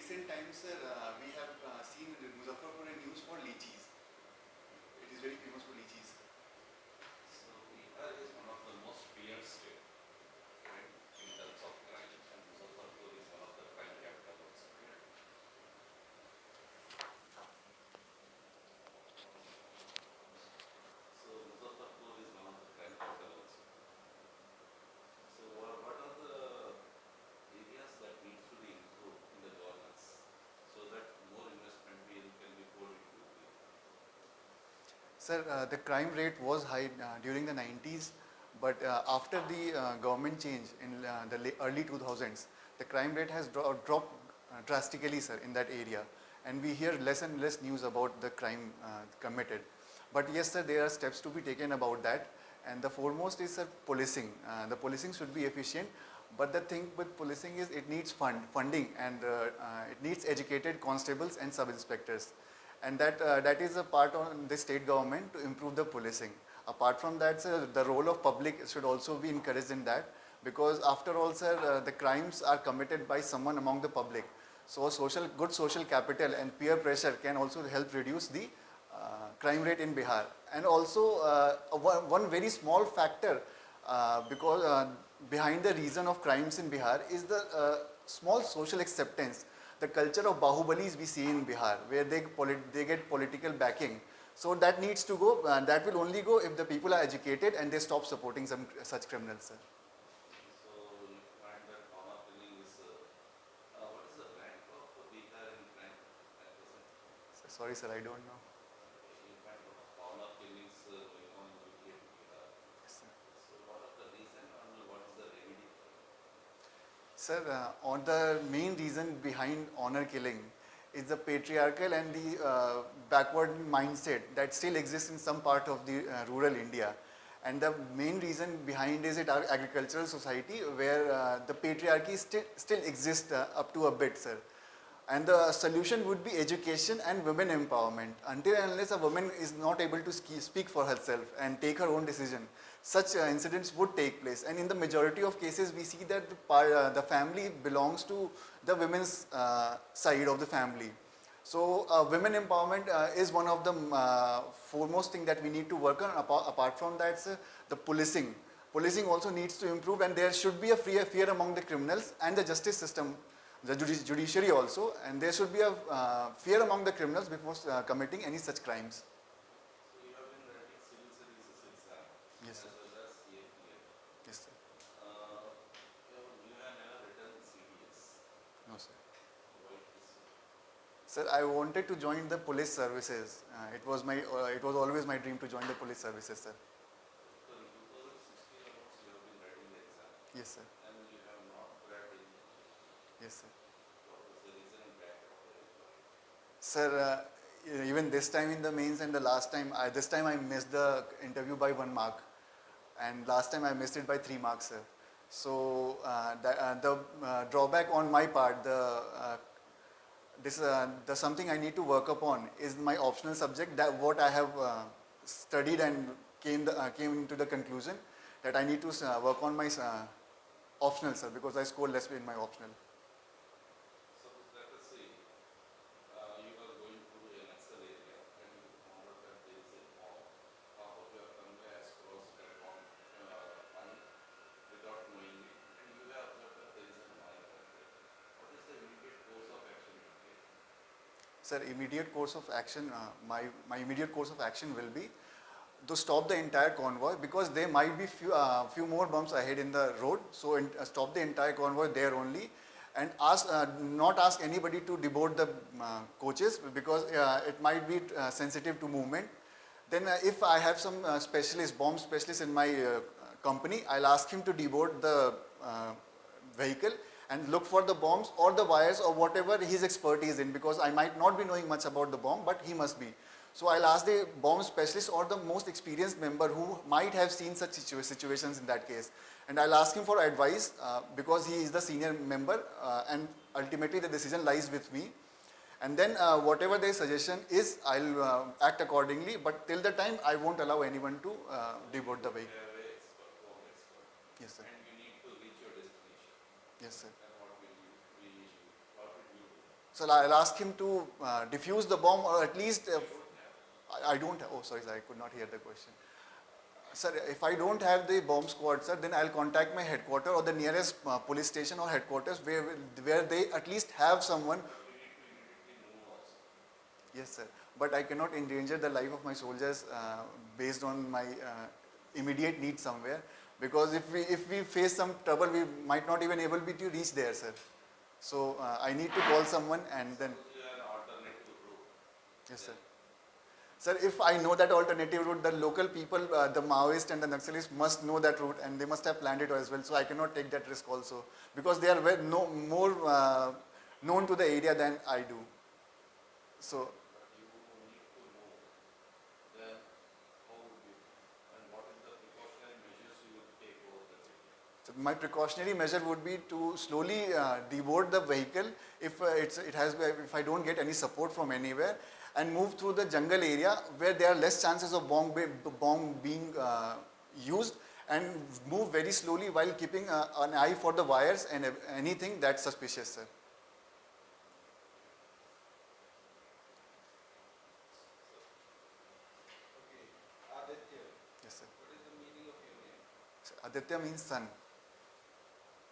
recent times, sir, we have seen in Muzaffarpur a news for lychees. It is very famous for lychees. So Bihar is one of the most feared state, right, in terms of crime, and Muzaffarpur is one of the crime capital also. So Muzaffarpur is one of the crime capital also. So what are the areas that needs to be improved in the governance so that more investment can be poured into Bihar? Sir, the crime rate was high during the 90s, but after the government change in the early 2000s, the crime rate has dropped drastically, sir, in that area. And we hear less and less news about the crime committed. But yes, sir, there are steps to be taken about that. And the foremost is, sir, policing. The policing should be efficient. But the thing with policing is it needs funding, and it needs educated constables and sub-inspectors, and that is a part on the state government to improve the policing. Apart from that, sir, the role of public should also be encouraged in that, because after all, sir, the crimes are committed by someone among the public. So good social capital and peer pressure can also help reduce the crime rate in Bihar. And also one very small factor, because behind the reason of crimes in Bihar is the small social acceptance, the culture of Bahubalis we see in Bihar, where they get political backing. So that needs to go. That will only go if the people are educated and they stop supporting such criminals, sir. So you find that honor killing is what is the rank of Bihar in crime at present? Sorry, sir, I don't know. You find a lot of honor killings going on in Bihar. Yes, sir. So what are the reason and what is the remedy for it? Sir, on the main reason behind honor killing is the patriarchal and the backward mindset that still exists in some part of the rural India. And the main reason behind is it our agricultural society, where the patriarchy still exists up to a bit, sir. And the solution would be education and women empowerment. Until and unless a woman is not able to speak for herself and take her own decision, such incidents would take place. And in the majority of cases, we see that the family belongs to the women's side of the family. So women empowerment is one of the foremost thing that we need to work on. Apart from that, sir, the policing. Policing also needs to improve, and there should be a fear among the criminals and the justice system, the judiciary also, and there should be a fear among the criminals before committing any such crimes. So you have been writing civil services exam Yes, as sir. well as CAPF. Yes, sir. You have never written CDS. No, sir. Why this? Sir, I wanted to join the police services. It was always my dream to join the police services, sir. So in 2016 onwards you have been writing the exam Yes, sir. and you have not cracked it. Yes, sir. What was the reason back of the exam? Sir, even this time in the mains and the last time, this time I missed the interview by 1 mark, and last time I missed it by 3 marks, sir. So the drawback on my part, the something I need to work upon is my optional subject, that what I have studied and came into the conclusion that I need to work on my optional, sir, because I scored less in my optional. Suppose let us say you are going to a Naxal area and you found out that there is a bomb. Half of your family has crossed that bomb without knowing it, and you have observed that there is a mine there. What is the immediate course of action you take? Sir, immediate course of action, my immediate course of action will be to stop the entire convoy, because there might be few more bumps ahead in the road. So stop the entire convoy there only, and not ask anybody to deboard the coaches, because it might be sensitive to movement. Then if I have some bomb specialist in my company, I'll ask him to deboard the vehicle and look for the bombs or the wires or whatever his expertise in, because I might not be knowing much about the bomb, but he must be. So I'll ask the bomb specialist or the most experienced member who might have seen such situations in that case. And I'll ask him for advice, because he is the senior member, and ultimately the decision lies with me. And then whatever their suggestion is, I'll act accordingly, but till the time I won't allow anyone to deboard the You vehicle. have a expert, bomb expert, Yes, sir. and you need to reach your destination. Yes, sir. And what will you do? What will you do? So I'll ask him to defuse the bomb, or at least I don't. Oh, sorry, sir, I could not hear the question. Sir, if I don't have the bomb squad, sir, then I'll contact my headquarters or the nearest police station or headquarters where they at least have someone. But we need to immediately move also. Yes, sir. But I cannot endanger the life of my soldiers based on my immediate need somewhere. Because if we face some trouble, we might not even able be to reach there, sir. So I need to call someone and then. Suppose you have an alternative route. Yes, sir. Sir, if I know that alternative route, the local people, the Maoists and the Naxalists must know that route and they must have planned it as well. So I cannot take that risk also because they are more known to the area than I do. So But you need to know, then how would you, and what is the precautionary measures you would take over the area? So my precautionary measure would be to slowly deboard the vehicle if I don't get any support from anywhere, and move through the jungle area where there are less chances of bomb being used, and move very slowly while keeping an eye for the wires and anything that's suspicious, sir. Okay, Aditya, Yes, sir. what is the meaning of your name? So Aditya means sun.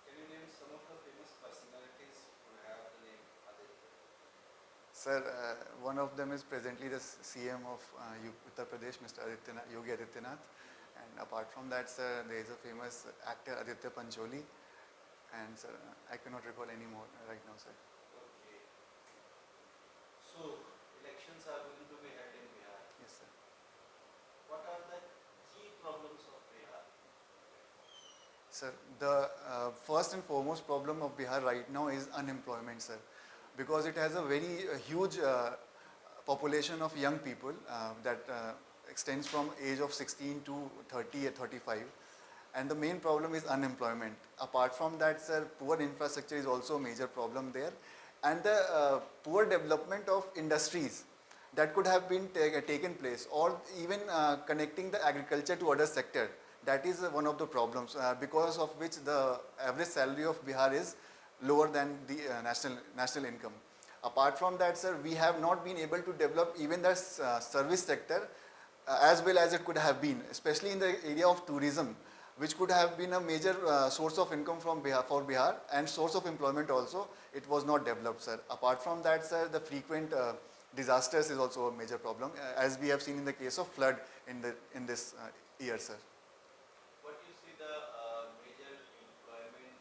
Can you name some of the famous personalities who have the name Aditya? Sir, one of them is presently the CM of Uttar Pradesh, Mr. Yogi Adityanath. And apart from that, sir, there is a famous actor Aditya Pancholi. And sir, I cannot recall any more right now, sir. Okay. So, elections are going to be held in Bihar. Yes, sir. What are the key problems of Bihar? Sir, the first and foremost problem of Bihar right now is unemployment, sir, because it has a very huge population of young people that extends from age of 16 to 30 or 35, and the main problem is unemployment. Apart from that, sir, poor infrastructure is also a major problem there, and the poor development of industries that could have been taken place, or even connecting the agriculture to other sector. That is one of the problems because of which the average salary of Bihar is lower than the national income. Apart from that, sir, we have not been able to develop even the service sector as well as it could have been, especially in the area of tourism, which could have been a major source of income for Bihar and source of employment also. It was not developed, sir. Apart from that, sir, the frequent disasters is also a major problem, as we have seen in the case of flood in this year, sir. What do you see the major employment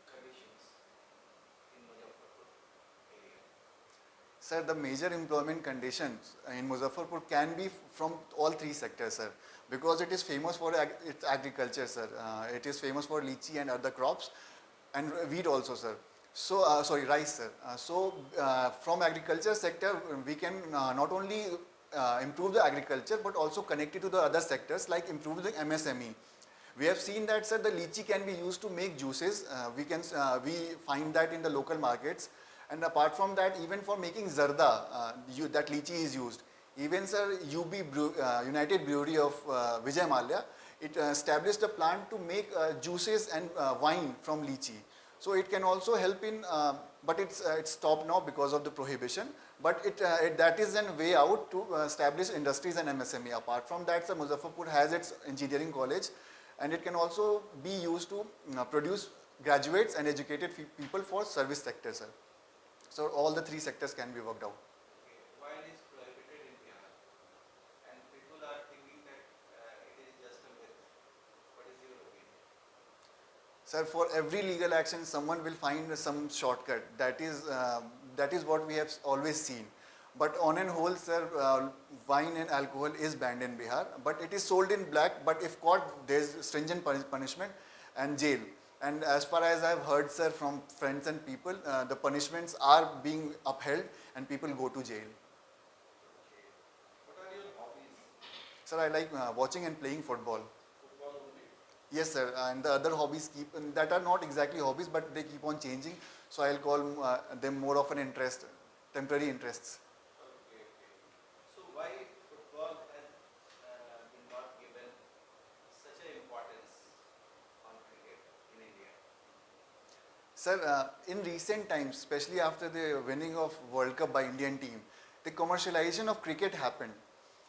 conditions in Muzaffarpur area? Sir, the major employment conditions in Muzaffarpur can be from all three sectors, sir, because it is famous for its agriculture, sir. It is famous for lychee and other crops, and wheat also, sir. So, sorry, rice, sir. From agriculture sector, we can not only improve the agriculture, but also connect it to the other sectors, like improve the MSME. We have seen that, sir, the lychee can be used to make juices. We find that in the local markets. And apart from that, even for making zarda, that lychee is used. Even, sir, United Brewery of Vijay Mallya, it established a plant to make juices and wine from lychee. So it can also help in, but it's stopped now because of the prohibition. But that is a way out to establish industries and MSME. Apart from that, sir, Muzaffarpur has its engineering college, and it can also be used to produce graduates and educated people for service sector, sir. So all the three sectors can be worked out. Okay, wine is prohibited in Bihar, and people are thinking that it is just a myth. What is your opinion? Sir, for every legal action, someone will find some shortcut. That is what we have always seen. But on and whole, sir, wine and alcohol is banned in Bihar. But it is sold in black. But if caught, there is stringent punishment and jail. And as far as I have heard, sir, from friends and people, the punishments are being upheld and people go to jail. Okay. What are your hobbies? Sir, I like watching and playing football. Football only? Yes, sir. And the other hobbies that are not exactly hobbies, but they keep on changing. So I'll call them more of an interest, temporary interests. Okay, okay. So why football has been not given such an importance on cricket in India? Sir, in recent times, especially after the winning of World Cup by Indian team, the commercialization of cricket happened.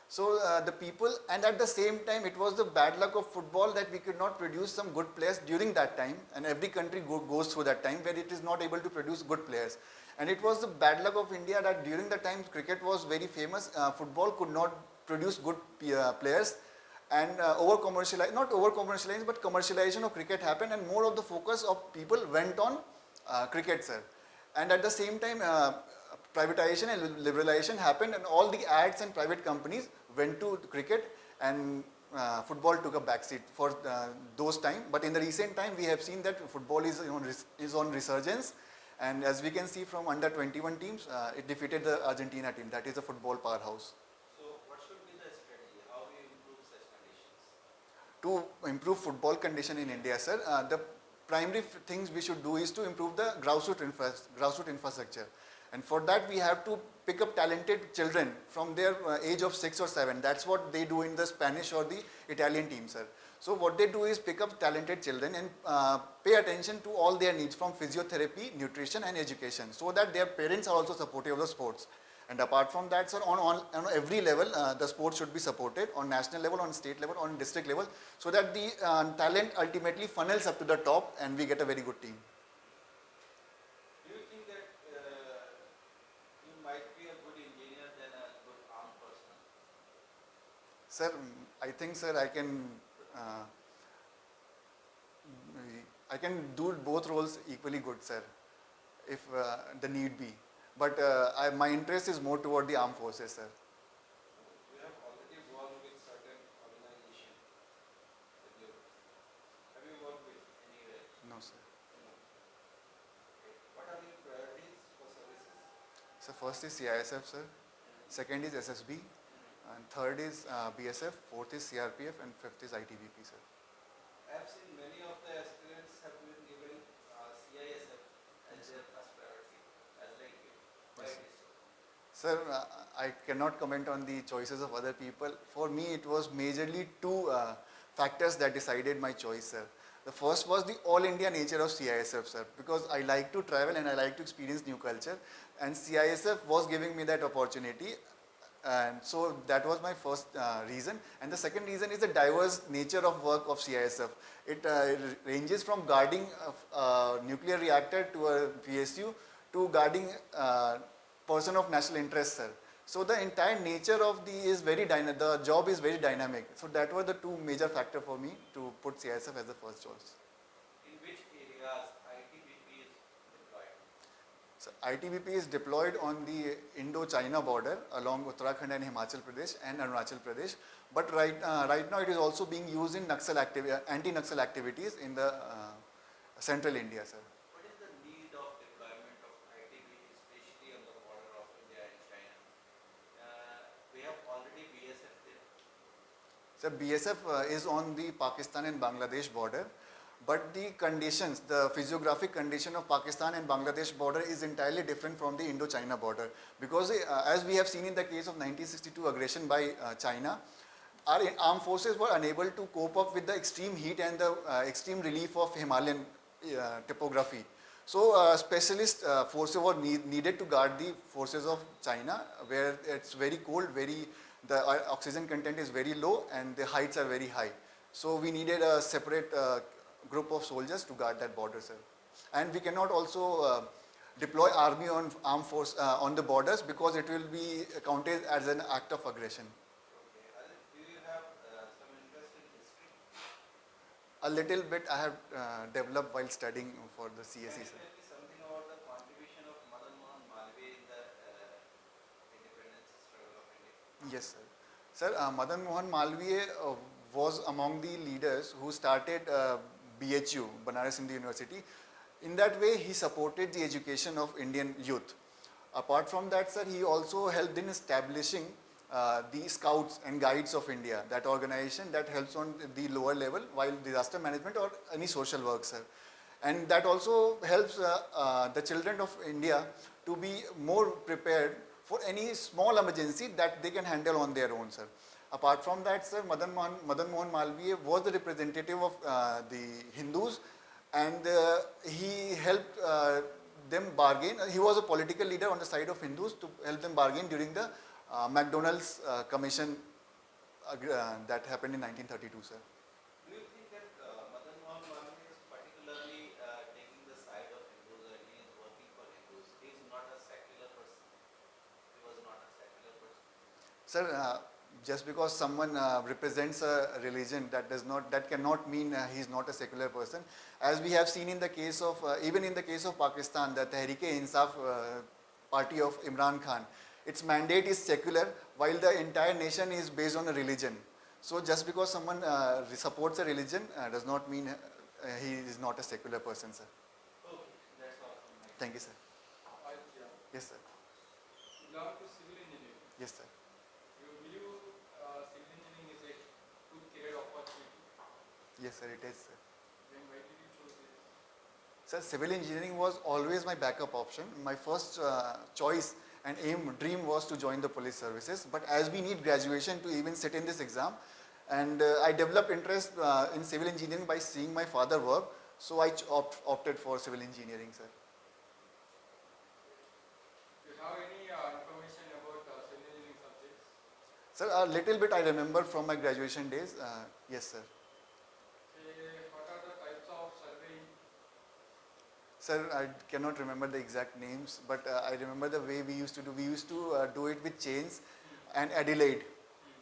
So the people, and at the same time, it was the bad luck of football that we could not produce some good players during that time, and every country goes through that time where it is not able to produce good players. And it was the bad luck of India that during the time cricket was very famous, football could not produce good players, and over commercialize, not over commercialized, but commercialization of cricket happened, and more of the focus of people went on cricket, sir. And at the same time, privatization and liberalization happened, and all the ads and private companies went to cricket, and football took a backseat for those time. But in the recent time, we have seen that football is on resurgence, and as we can see from under 21 teams, it defeated the Argentina team. That is a football powerhouse. So what should be the strategy? How we improve such conditions? To improve football condition in India, sir, the primary things we should do is to improve the grassroots infrastructure. And for that, we have to pick up talented children from their age of 6 or 7. That's what they do in the Spanish or the Italian team, sir. So what they do is pick up talented children and pay attention to all their needs from physiotherapy, nutrition and education, so that their parents are also supportive of the sports. And apart from that, sir, on every level, the sports should be supported on national level, on state level, on district level, so that the talent ultimately funnels up to the top and we get a very good team. Do you think that you might be a good engineer than a good armed personnel? Sir, I think, sir, I can do both roles equally good, sir, if the need be. But my interest is more toward the armed forces, sir. You have already worked with certain organization. Have you worked with anywhere? No, sir. No. Okay. What are your priorities for services? So first is CISF, sir. Second is SSB. And third is BSF. Fourth is CRPF. And fifth is ITBP, sir. I have seen many of the aspirants have been given CISF as their first priority, as like you. Why Yes. it is so? Sir, I cannot comment on the choices of other people. For me, it was majorly two factors that decided my choice, sir. The first was the all India nature of CISF, sir, because I like to travel and I like to experience new culture, and CISF was giving me that opportunity. And so that was my first reason. And the second reason is the diverse nature of work of CISF. It ranges from guarding a nuclear reactor to a PSU to guarding person of national interest, sir. So the entire nature of the job is very dynamic. So that were the two major factors for me to put CISF as the first choice. In which areas ITBP is deployed? So ITBP is deployed on the Indo-China border along Uttarakhand and Himachal Pradesh and Arunachal Pradesh. But right now it is also being used in anti-Naxal activities in the central India, sir. What is the need of deployment of ITBP, especially on the border of India and China? We have already BSF there. So BSF is on the Pakistan and Bangladesh border, but the conditions, the physiographic condition of Pakistan and Bangladesh border is entirely different from the Indo-China border, because as we have seen in the case of 1962 aggression by China, our armed forces were unable to cope up with the extreme heat and the extreme relief of Himalayan topography. So specialist forces were needed to guard the forces of China, where it's very cold, the oxygen content is very low and the heights are very high. So we needed a separate group of soldiers to guard that border, sir. And we cannot also deploy army on armed force on the borders, because it will be counted as an act of aggression. Okay. Do you have some interest in history? A little bit I have developed while studying for the CSE, Can you sir. tell me something about the contribution of Madan Mohan Malviya in the independence struggle of India? Yes, sir. Sir, Madan Mohan Malviya was among the leaders who started BHU, Banaras Hindu University. In that way, he supported the education of Indian youth. Apart from that, sir, he also helped in establishing the Scouts and Guides of India, that organization that helps on the lower level while disaster management or any social work, sir. And that also helps the children of India to be more prepared for any small emergency that they can handle on their own, sir. Apart from that, sir, Madan Mohan Malviya was the representative of the Hindus, and he helped bargain. He was a political leader on the side of Hindus to help them bargain during the McDonald's commission that happened in 1932, sir. Do you think that Madan Mohan Malviya is particularly taking the side of Hindus and he is working for Hindus? He is not a secular person. He was not a secular person. Sir, just because someone represents a religion, that cannot mean he is not a secular person. As we have seen in the case of even in the case of Pakistan, the Tehreek-e-Insaf party of Imran Khan, its mandate is secular, while the entire nation is based on a religion. So just because someone supports a religion does not mean he is not a secular person, sir. Okay, that's all from my side. Thank you, sir. Aditya, Yes, sir. belong to civil engineering. Yes, sir. You believe civil engineering is a good career opportunity? Yes, sir. It is, sir. Then why did you choose this? Sir, civil engineering was always my backup option. My first choice and dream was to join the police services. But as we need graduation to even sit in this exam, and I developed interest in civil engineering by seeing my father work, so I opted for civil engineering, sir. Do you have any information about civil engineering subjects? Sir, a little bit I remember from my graduation days. Yes, sir. What are the types of surveying? Sir, I cannot remember the exact names, but I remember the way we used to do. We used to do it with chains and Adelaide,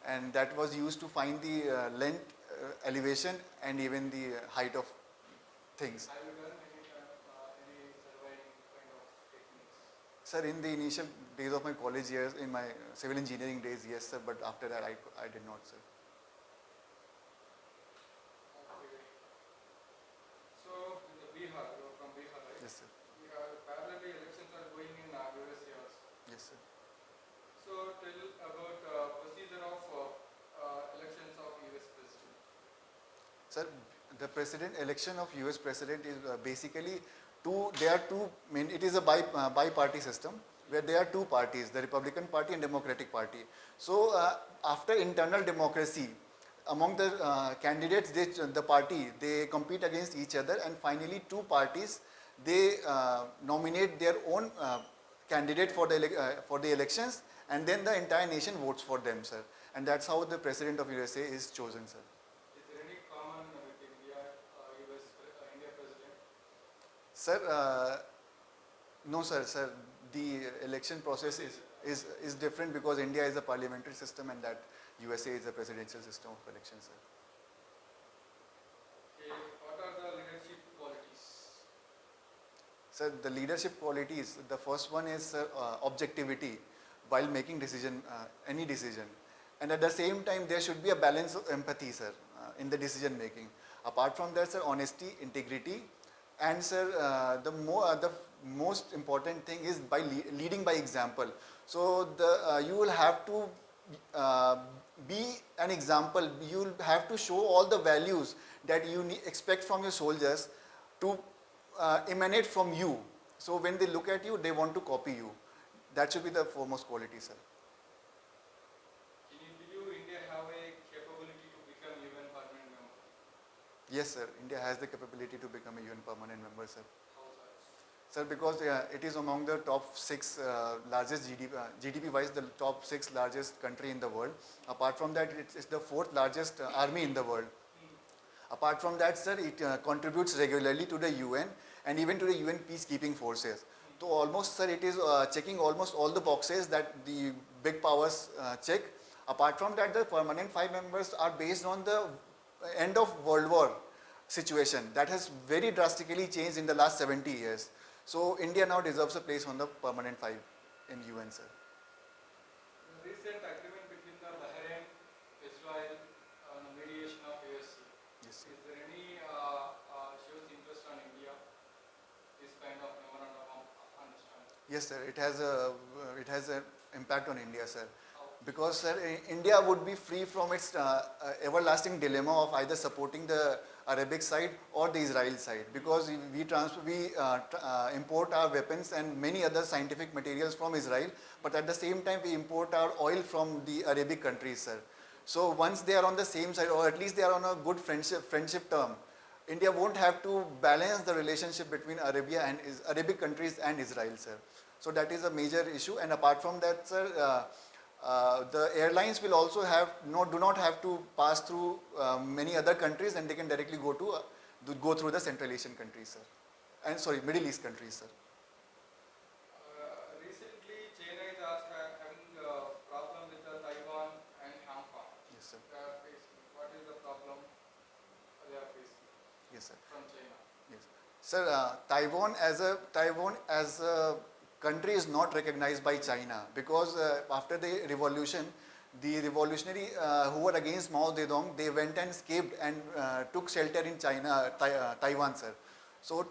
and that was used to find the length, elevation, and even the height of things. Have you done any surveying kind of techniques? Sir, in the initial days of my college years, in my civil engineering days, yes, sir, but after that I did not, sir. Okay. So, in the Bihar, you are from Bihar, right? Yes, sir. We have parallelly elections are going in USA also. Yes, sir. So, tell about procedure of elections of US president. Sir, the election of US president is basically there are two main, it is a bi-party system where there are two parties, the Republican Party and Democratic Party. So after internal democracy, among the candidates, they compete against each other, and finally two parties, they nominate their own candidate for the elections, and then the entire nation votes for them, sir. And that's how the president of USA is chosen, sir. Is there any common with India, India president? Sir, no, sir. Sir, the election process is different because India is a parliamentary system and that USA is a presidential system of elections, sir. Okay. What are the leadership qualities? Sir, the leadership qualities, the first one is objectivity while making any decision. And at the same time, there should be a balance of empathy, sir, in the decision making. Apart from that, sir, honesty, integrity, and sir, the most important thing is by leading by example. So you will have to be an example. You will have to show all the values that you expect from your soldiers to emanate from you. So when they look at you, they want to copy you. That should be the foremost quality, sir. In your view, India have a capability to become UN permanent member? Yes, sir. India has the capability to become a UN permanent member, sir. How such? Sir, because it is among the top 6 largest GDP-wise, the top 6 largest country in the world. Apart from that, it's the 4th largest army in the world. Apart from that, sir, it contributes regularly to the UN and even to the UN peacekeeping forces. So almost, sir, it is checking almost all the boxes that the big powers check. Apart from that, the permanent 5 members are based on the end of World War situation. That has very drastically changed in the last 70 years. So India now deserves a place on the permanent 5 in UN, sir. The recent agreement between the Bahrain, Israel on the mediation of USC. Yes, sir. Is there any shows interest on India? This kind of memorandum of understanding. Yes, sir. It has an impact on India, sir. Because, sir, India would be free from its everlasting dilemma of either supporting the Arabic side or the Israel side. Because we import our weapons and many other scientific materials from Israel, but at the same time we import our oil from the Arabic countries, sir. So once they are on the same side, or at least they are on a good friendship term, India won't have to balance the relationship between Arabia and Arabic countries and Israel, sir. So that is a major issue. And apart from that, sir, the airlines will also do not have to pass through many other countries, and they can directly go through the Central Asian countries, sir. And sorry, Middle East countries, sir. Recently, China is also having a problem with the Taiwan and Hong Kong. Yes, sir. They are facing. What is the problem they are facing Yes, sir. from China? Yes. Sir, Taiwan as a country is not recognized by China because after the revolution, the revolutionary who were against Mao Zedong, they went and escaped and took shelter in Taiwan, sir. So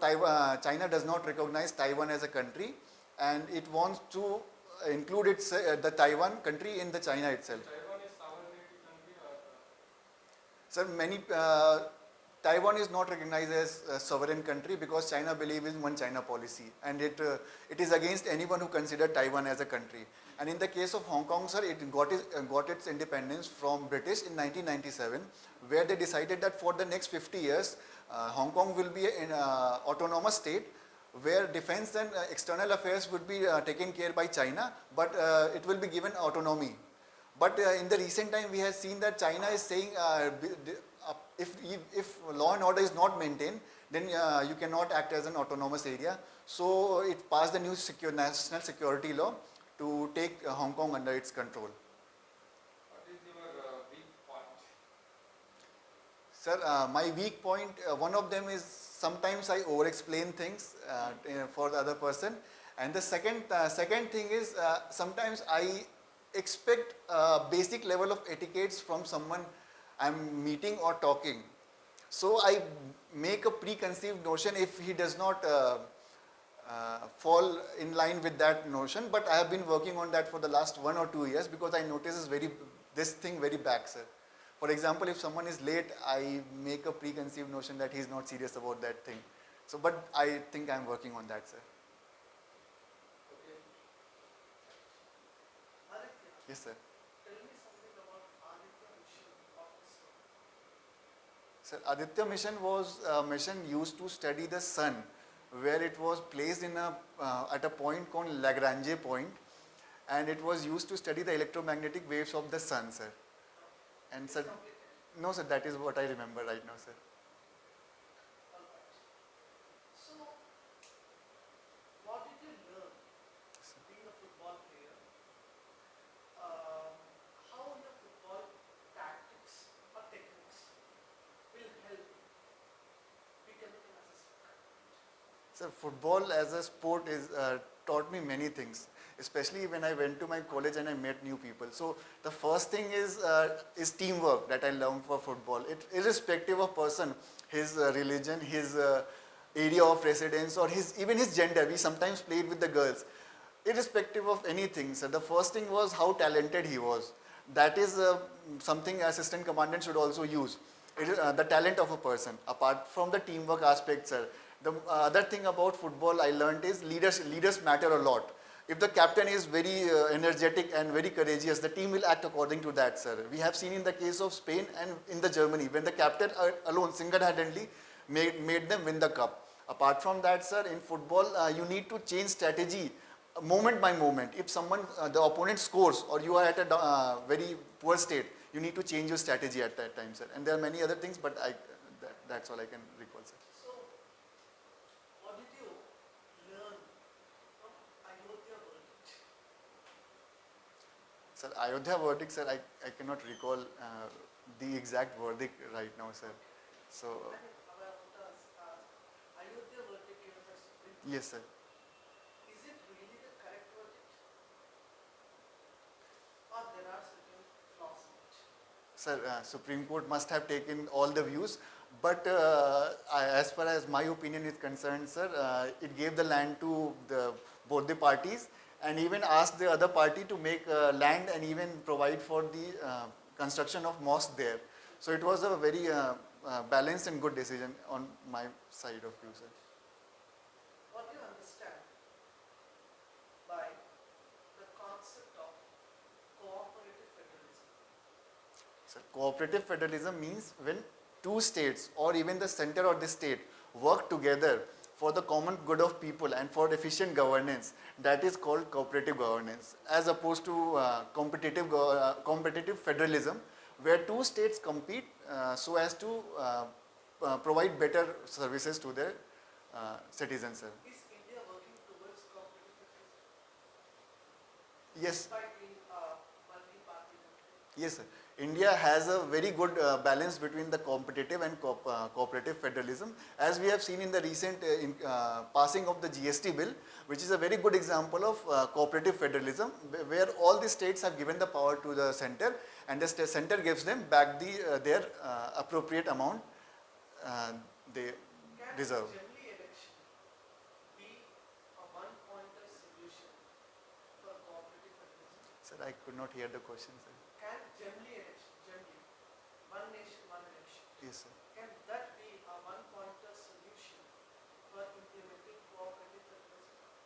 China does not recognize Taiwan as a country, and it wants to include the Taiwan country in the China itself. Taiwan is sovereignty country or Sir, Taiwan is not recognized as a sovereign country because China believes in one China policy, and it is against anyone who consider Taiwan as a country. And in the case of Hong Kong, sir, it got its independence from British in 1997, where they decided that for the next 50 years, Hong Kong will be an autonomous state where defense and external affairs would be taken care by China, but it will be given autonomy. But in the recent time, we have seen that China is saying if law and order is not maintained, then you cannot act as an autonomous area. So it passed the new national security law to take Hong Kong under its control. what is your weak point? Sir, my weak point, one of them is sometimes I over-explain things for the other person. And the second thing is sometimes I expect a basic level of etiquettes from someone I'm meeting or talking. So I make a preconceived notion if he does not fall in line with that notion. But I have been working on that for the last 1 or 2 years because I notice this thing very back, sir. For example, if someone is late, I make a preconceived notion that he's not serious about that thing. So, but I think I'm working on that, sir. Okay. Yes, sir. Tell me something about Aditya mission of ISRO. Sir, Aditya mission was a mission used to study the sun, where it was placed at a point called Lagrange point, and it was used to study the electromagnetic waves of the sun, sir. And sir, no, sir, that is what I remember right now, sir. All right. So, what did you learn being a football player? How your football tactics or techniques will help becoming an assistant? Sir, football as a sport is taught me many things, especially when I went to my college and I met new people. So the first thing is teamwork that I learned for football. Irrespective of person, his religion, his area of residence, or even his gender. We sometimes played with the girls. Irrespective of anything, sir, the first thing was how talented he was. That is something assistant commandant should also use. It is the talent of a person. Apart from the teamwork aspect, sir, the other thing about football I learned is leaders matter a lot. If the captain is very energetic and very courageous, the team will act according to that, sir. We have seen in the case of Spain and in the Germany, when the captain alone single-handedly made them win the cup. Apart from that, sir, in football, you need to change strategy moment by moment. If the opponent scores or you are at a very poor state, you need to change your strategy at that time, sir. And there are many other things, but that's all I can recall, sir. So, what did you learn from Ayodhya verdict? Sir, Ayodhya verdict, sir, I cannot recall the exact verdict right now, sir. So, I mean, Ayodhya verdict given by Supreme Court. yes, sir. Is it really the correct verdict? Or there are certain flaws in it? Sir, Supreme Court must have taken all the views, but as far as my opinion is concerned, sir, it gave the land to both the parties and even asked the other party to make land and even provide for the construction of mosque there. So it was a very balanced and good decision on my side of view, sir. What do you understand by the concept of cooperative federalism? So cooperative federalism means when two states or even the center or the state work together for the common good of people and for efficient governance, that is called cooperative governance, as opposed to competitive federalism, where two states compete so as to provide better services to their citizens, sir. Is India working towards competitive federalism? Yes. Despite being multi-party country? Yes, sir. India has a very good balance between the competitive and cooperative federalism, as we have seen in the recent passing of the GST bill, which is a very good example of cooperative federalism, where all the states have given the power to the center, and the center gives them back their appropriate amount they Can deserve. general election be a one-pointer solution for cooperative federalism? Sir, I could not hear the question, sir. Can general election